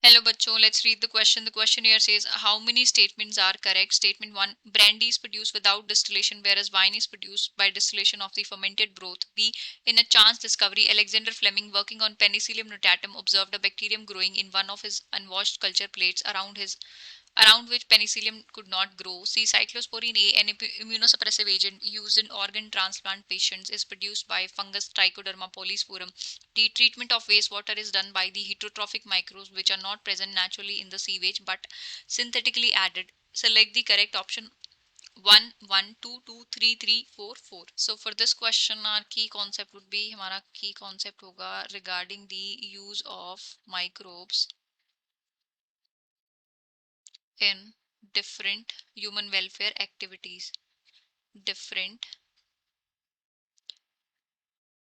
Hello bachcho, let's read the question. The question here says how many statements are correct? Statement 1, brandy is produced without distillation whereas wine is produced by distillation of the fermented broth. B, in a chance discovery, Alexander Fleming working on Penicillium notatum observed a bacterium growing in one of his unwashed culture plates around which penicillium could not grow. C. Cyclosporine A, an immunosuppressive agent used in organ transplant patients, is produced by fungus Trichoderma polysporum. D. Treatment of wastewater is done by the heterotrophic microbes which are not present naturally in the sewage but synthetically added. Select the correct option 1, 1, 2, 2, 3, 3, 4, 4. So for this question our key concept would be, हमारा key concept होगा regarding the use of microbes in different human welfare activities. Different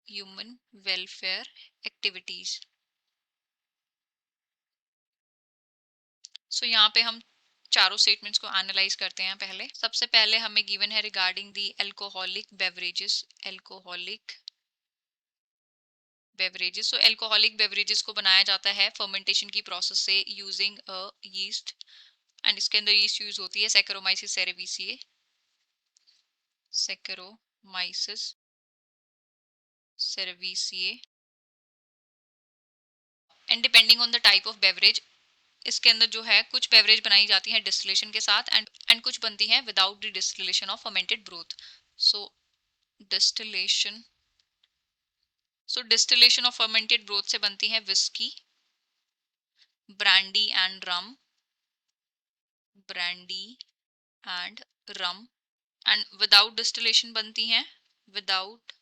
human welfare activities. So यहाँ पे हम चारों statements को analyse करते हैं। पहले सबसे पहले हमें गिवन है रिगार्डिंग दी एल्कोहलिक बेवरेजेस। सो एल्कोहलिक बेवरेजेस को बनाया जाता है फर्मेंटेशन की प्रोसेस से यूजिंग अ यीस्ट, एंड इसके अंदर यीस्ट यूज होती है Saccharomyces cerevisiae, Saccharomyces cerevisiae. And depending on the type of beverage, इसके अंदर जो है कुछ बेवरेज बनाई जाती है डिस्टिलेशन के साथ एंड कुछ बनती है without the distillation of fermented broth. So distillation distillation of fermented broth से बनती है whisky, brandy and rum, brandy and rum. And without distillation बनती हैं, विदाउट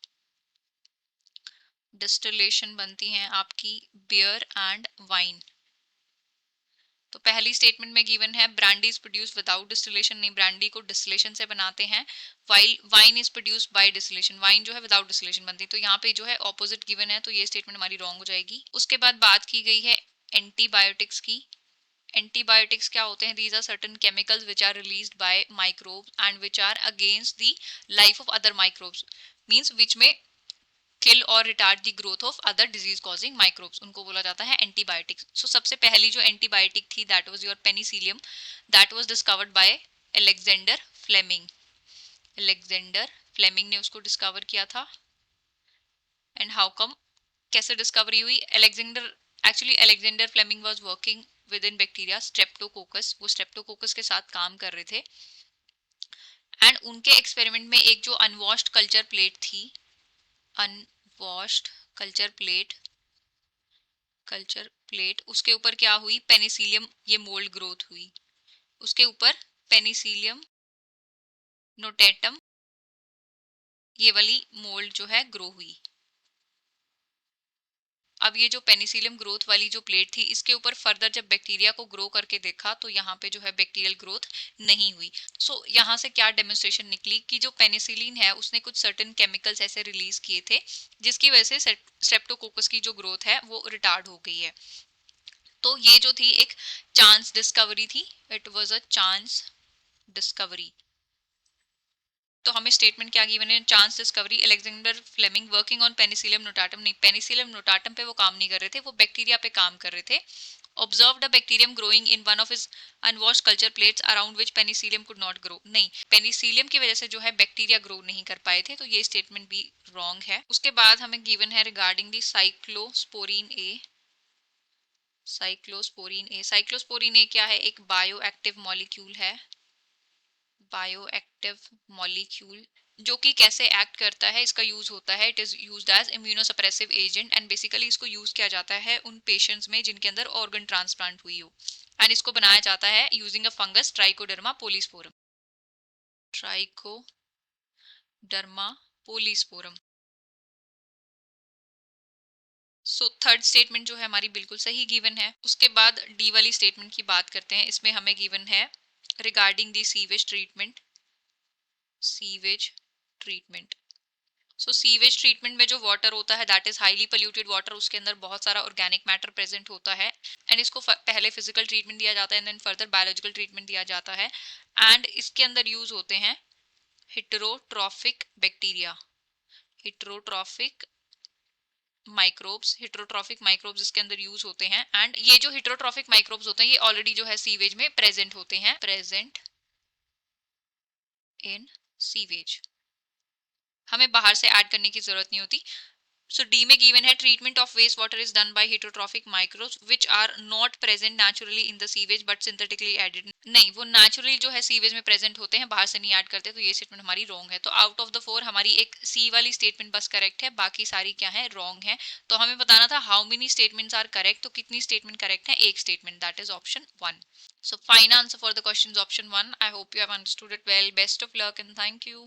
डिस्टिलेशन बनती हैं आपकी बियर एंड वाइन। तो पहली स्टेटमेंट में गिवन है brandy is produce without distillation, नहीं, ब्रांडी को डिस्टिलेशन से बनाते हैं, while wine is produce by distillation, wine जो है विदाउट डिस्टिलेशन बनती है। तो यहाँ पे जो है ऑपोजिट गिवन है, तो ये स्टेटमेंट हमारी रॉन्ग हो जाएगी। उसके बाद बात की गई है एंटीबायोटिक्स की। एंटीबायोटिक्स क्या होते हैं? These are certain chemicals which are released by microbes and which are against the life of other microbes, means which may kill or retard the growth of other disease causing microbes, उनको बोला जाता है antibiotics. सो सबसे पहली जो antibiotic थी that was your penicillium, that was discovered by Alexander Fleming. Alexander Fleming ने उसको डिस्कवर किया था। एंड हाउ कम, कैसे डिस्कवरी हुई? Alexander Fleming was working with in bacteria streptococcus, वो स्ट्रेप्टोकोकस के साथ काम कर रहे थे। एंड उनके एक्सपेरिमेंट में एक जो अनवॉश्ड कल्चर प्लेट थी, अनवॉश्ड कल्चर प्लेट, उसके ऊपर क्या हुई? पेनिसिलियम, ये मोल्ड ग्रोथ हुई, उसके ऊपर पेनिसिलियम नोटेटम, ये वाली मोल्ड जो है ग्रो हुई। अब ये जो पेनिसिलियम ग्रोथ वाली जो प्लेट थी, इसके ऊपर फर्दर जब बैक्टीरिया को ग्रो करके देखा तो यहाँ पे जो है बैक्टीरियल ग्रोथ नहीं हुई। सो यहाँ से क्या डेमोन्स्ट्रेशन निकली कि जो पेनिसिलिन है उसने कुछ सर्टेन केमिकल्स ऐसे रिलीज किए थे जिसकी वजह से स्ट्रेप्टोकोकस की जो ग्रोथ है वो रिटार्ड हो गई है। तो ये जो थी एक चांस डिस्कवरी थी, it was a chance discovery. तो हमें स्टेटमेंट क्या गिवन है? Chance discovery, Alexander Fleming working on penicillium notatum, नहीं, पेनिसिलियम नोटाटम पे वो काम नहीं कर रहे थे, वो बैक्टीरिया पे काम कर रहे थे। Observed a bacterium growing in one of his unwashed culture plates around which Penicillium could not grow, नहीं, पेनिसिलियम की वजह से जो है बैक्टीरिया ग्रो नहीं कर पाए थे, तो ये स्टेटमेंट भी रॉन्ग है। उसके बाद हमें गिवन है regarding the cyclosporin A. Cyclosporin A क्या है? एक बायो एक्टिव मॉलिक्यूल है, बायो एक्टिव मॉलिक्यूल जो कि कैसे एक्ट करता है, इसका यूज होता है, it is used as immunosuppressive agent and basically इसको यूज किया जाता है उन पेशेंट्स में जिनके अंदर ऑर्गन ट्रांसप्लांट हुई हो। एंड इसको बनाया जाता है using a fungus trichoderma polysporum, trichoderma polysporum. So third statement जो है हमारी बिल्कुल सही गिवन है। उसके बाद डी वाली स्टेटमेंट की बात करते हैं। इसमें हमें गिवन है रिगार्डिंग दी सीवेज ट्रीटमेंट, सीवेज ट्रीटमेंट। सो सीवेज ट्रीटमेंट में जो वाटर होता है that is highly polluted water, उसके अंदर बहुत सारा ऑर्गेनिक मैटर प्रेजेंट होता है एंड इसको पहले फिजिकल ट्रीटमेंट दिया जाता है and then further biological treatment दिया जाता है। एंड इसके अंदर यूज होते हैं heterotrophic bacteria, heterotrophic microbes, heterotrophic microbes इसके अंदर यूज होते हैं, एंड ये जो हेटेरोट्रॉफिक माइक्रोब्स होते हैं ये ऑलरेडी जो है सीवेज में प्रेजेंट होते हैं, प्रेजेंट इन सीवेज, हमें बाहर से ऐड करने की जरूरत नहीं होती। सो डी में गिवन है treatment of waste water is done by heterotrophic microbes which are not present naturally in the sewage but synthetically added. नहीं, वो नेचुरली जो है सीवेज में प्रेजेंट होते हैं, बाहर से नहीं ऐड करते, तो ये स्टेटमेंट हमारी रॉन्ग है। तो आउट ऑफ द फोर हमारी एक सी वाली स्टेटमेंट बस करेक्ट है, बाकी सारी क्या है, रॉन्ग है। तो हमें बताना था how many statements are correct, तो कितनी स्टेटमेंट करेक्ट है, एक statement, that is option 1। So fine answer for the question is option 1. I hope you have understood it well. Best of luck and thank you.